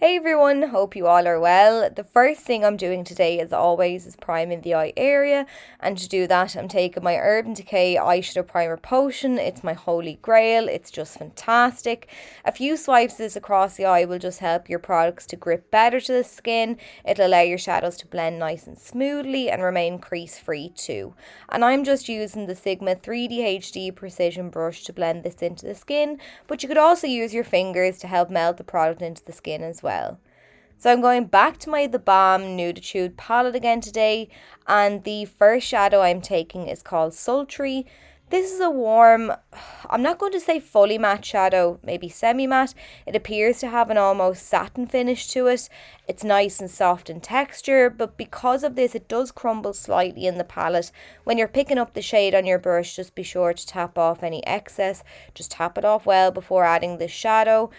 Hey everyone, hope you all are well. The first thing I'm doing today, as always, is priming the eye area, and to do that I'm taking my Urban Decay eyeshadow primer potion. It's my holy grail, it's just fantastic. A few swipes of this across the eye will just help your products to grip better to the skin. It'll allow your shadows to blend nice and smoothly and remain crease free too. And I'm just using the Sigma 3D HD Precision brush to blend this into the skin, but you could also use your fingers to help melt the product into the skin as well. So I'm going back to my Thebalm Nude'Tude palette again today, and the first shadow I'm taking is called Sultry. This is a warm, I'm not going to say fully matte shadow, maybe semi-matte. It appears to have an almost satin finish to it. It's nice and soft in texture, but because of this it does crumble slightly in the palette. When you're picking up the shade on your brush, just be sure to tap off any excess. Just tap it off well before adding this shadow,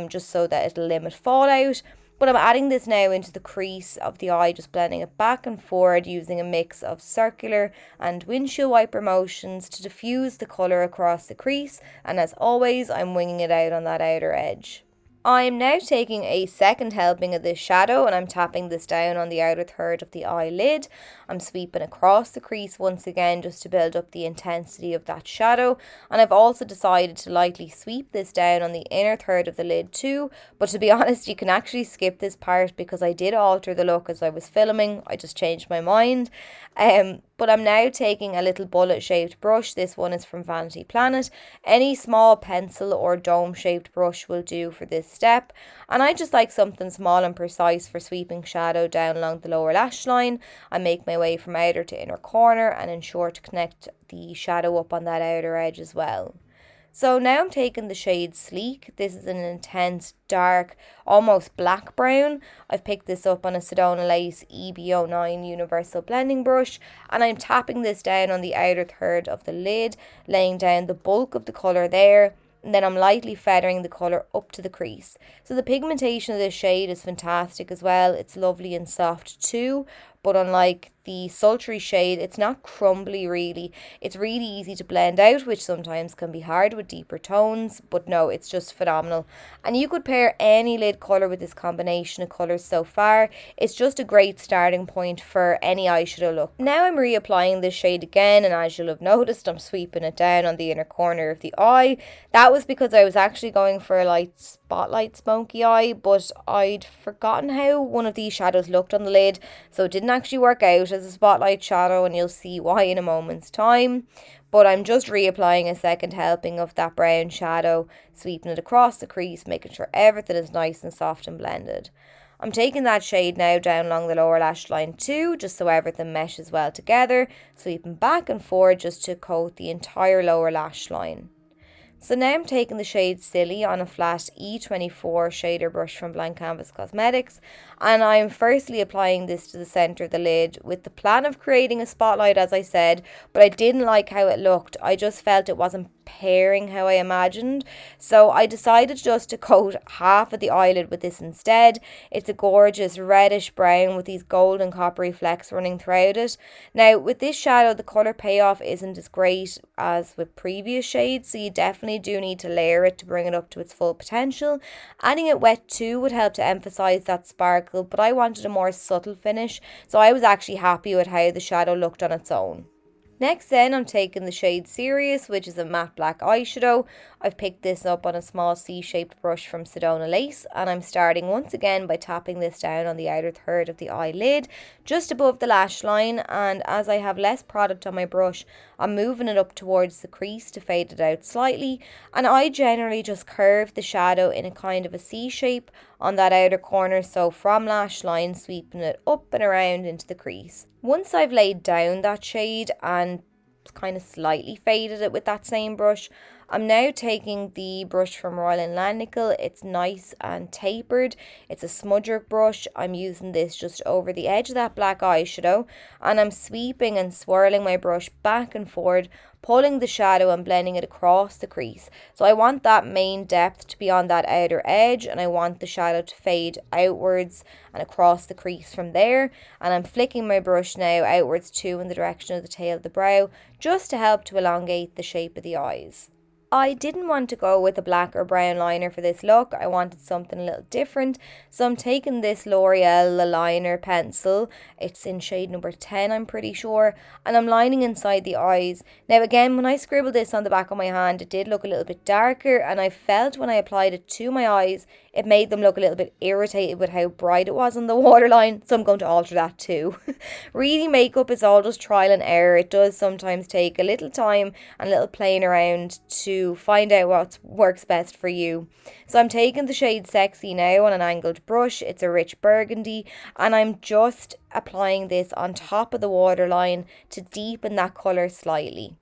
just so that it'll limit fallout. But I'm adding this now into the crease of the eye, just blending it back and forward using a mix of circular and windshield wiper motions to diffuse the colour across the crease, and as always I'm winging it out on that outer edge. I'm now taking a second helping of this shadow and I'm tapping this down on the outer third of the eyelid. I'm sweeping across the crease once again just to build up the intensity of that shadow, and I've also decided to lightly sweep this down on the inner third of the lid too, but to be honest you can actually skip this part because I did alter the look as I was filming. I just changed my mind. But I'm now taking a little bullet shaped brush. This one is from Vanity Planet. Any small pencil or dome shaped brush will do for this step, and I just like something small and precise for sweeping shadow down along the lower lash line. I make my way from outer to inner corner and ensure to connect the shadow up on that outer edge as well. So now I'm taking the shade Sleek. This is an intense, dark, almost black brown. I've picked this up on a Sedona Lace EB09 Universal Blending Brush, and I'm tapping this down on the outer third of the lid, laying down the bulk of the colour there. And then I'm lightly feathering the colour up to the crease. So the pigmentation of this shade is fantastic as well. It's lovely and soft too, but unlike the sultry shade, it's not crumbly really. It's really easy to blend out, which sometimes can be hard with deeper tones, but no, it's just phenomenal. And you could pair any lid colour with this combination of colours so far. It's just a great starting point for any eyeshadow look. Now I'm reapplying this shade again, and as you'll have noticed, I'm sweeping it down on the inner corner of the eye. That was because I was actually going for a light spotlight smoky eye, but I'd forgotten how one of these shadows looked on the lid, so it didn't actually work out as a spotlight shadow, and you'll see why in a moment's time. But I'm just reapplying a second helping of that brown shadow, sweeping it across the crease, making sure everything is nice and soft and blended. I'm taking that shade now down along the lower lash line too, just so everything meshes well together, sweeping back and forward just to coat the entire lower lash line. So now I'm taking the shade Silly on a flat E24 shader brush from Blank Canvas Cosmetics, and I'm firstly applying this to the centre of the lid with the plan of creating a spotlight, as I said, but I didn't like how it looked. I just felt it wasn't pairing how I imagined, so I decided just to coat half of the eyelid with this instead. It's a gorgeous reddish brown with these golden coppery flecks running throughout it. Now with this shadow the colour payoff isn't as great as with previous shades, so you definitely do need to layer it to bring it up to its full potential. Adding it wet too would help to emphasise that sparkle, but I wanted a more subtle finish, so I was actually happy with how the shadow looked on its own. Next then I'm taking the shade Serious, which is a matte black eyeshadow. I've picked this up on a small C-shaped brush from Sedona Lace, and I'm starting once again by tapping this down on the outer third of the eyelid, just above the lash line, and as I have less product on my brush, I'm moving it up towards the crease to fade it out slightly, and I generally just curve the shadow in a kind of a C shape on that outer corner, so from lash line sweeping it up and around into the crease. Once I've laid down that shade and kind of slightly faded it with that same brush, I'm now taking the brush from Royal & Langnickel. It's nice and tapered. It's a smudger brush. I'm using this just over the edge of that black eyeshadow, and I'm sweeping and swirling my brush back and forward, pulling the shadow and blending it across the crease. So I want that main depth to be on that outer edge, and I want the shadow to fade outwards and across the crease from there. And I'm flicking my brush now outwards too in the direction of the tail of the brow, just to help to elongate the shape of the eyes. I didn't want to go with a black or brown liner for this look. I wanted something a little different. So I'm taking this L'Oreal liner pencil. It's in shade number 10, I'm pretty sure. And I'm lining inside the eyes. Now again, when I scribbled this on the back of my hand, it did look a little bit darker. And I felt when I applied it to my eyes, it made them look a little bit irritated with how bright it was on the waterline. So I'm going to alter that too. Really, makeup is all just trial and error. It does sometimes take a little time and a little playing around to find out what works best for you. So I'm taking the shade Sexy now on an angled brush. It's a rich burgundy, and I'm just applying this on top of the waterline to deepen that colour slightly.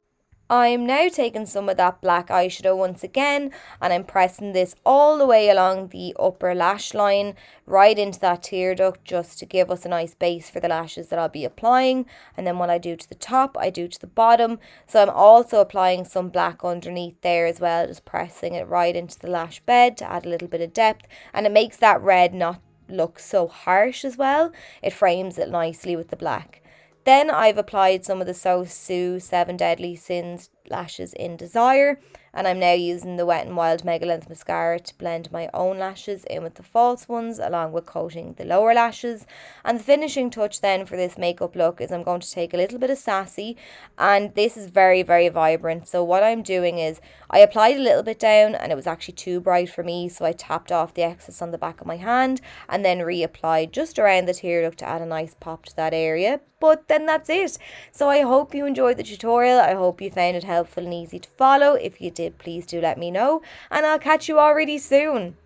I'm now taking some of that black eyeshadow once again, and I'm pressing this all the way along the upper lash line, right into that tear duct, just to give us a nice base for the lashes that I'll be applying. And then what I do to the top, I do to the bottom. So I'm also applying some black underneath there as well, just pressing it right into the lash bed to add a little bit of depth. And it makes that red not look so harsh as well. It frames it nicely with the black. Then I've applied some of the So Sue 7 Deadly Sins lashes in Desire, and I'm now using the Wet n Wild Mega Length Mascara to blend my own lashes in with the false ones, along with coating the lower lashes. And the finishing touch then for this makeup look is I'm going to take a little bit of Sassy, and this is very, very vibrant. So what I'm doing is I applied a little bit down, and it was actually too bright for me, so I tapped off the excess on the back of my hand and then reapplied just around the tear duct to add a nice pop to that area. But then that's it. So I hope you enjoyed the tutorial. I hope you found it helpful and easy to follow. If you did, please do let me know, and I'll catch you all really soon.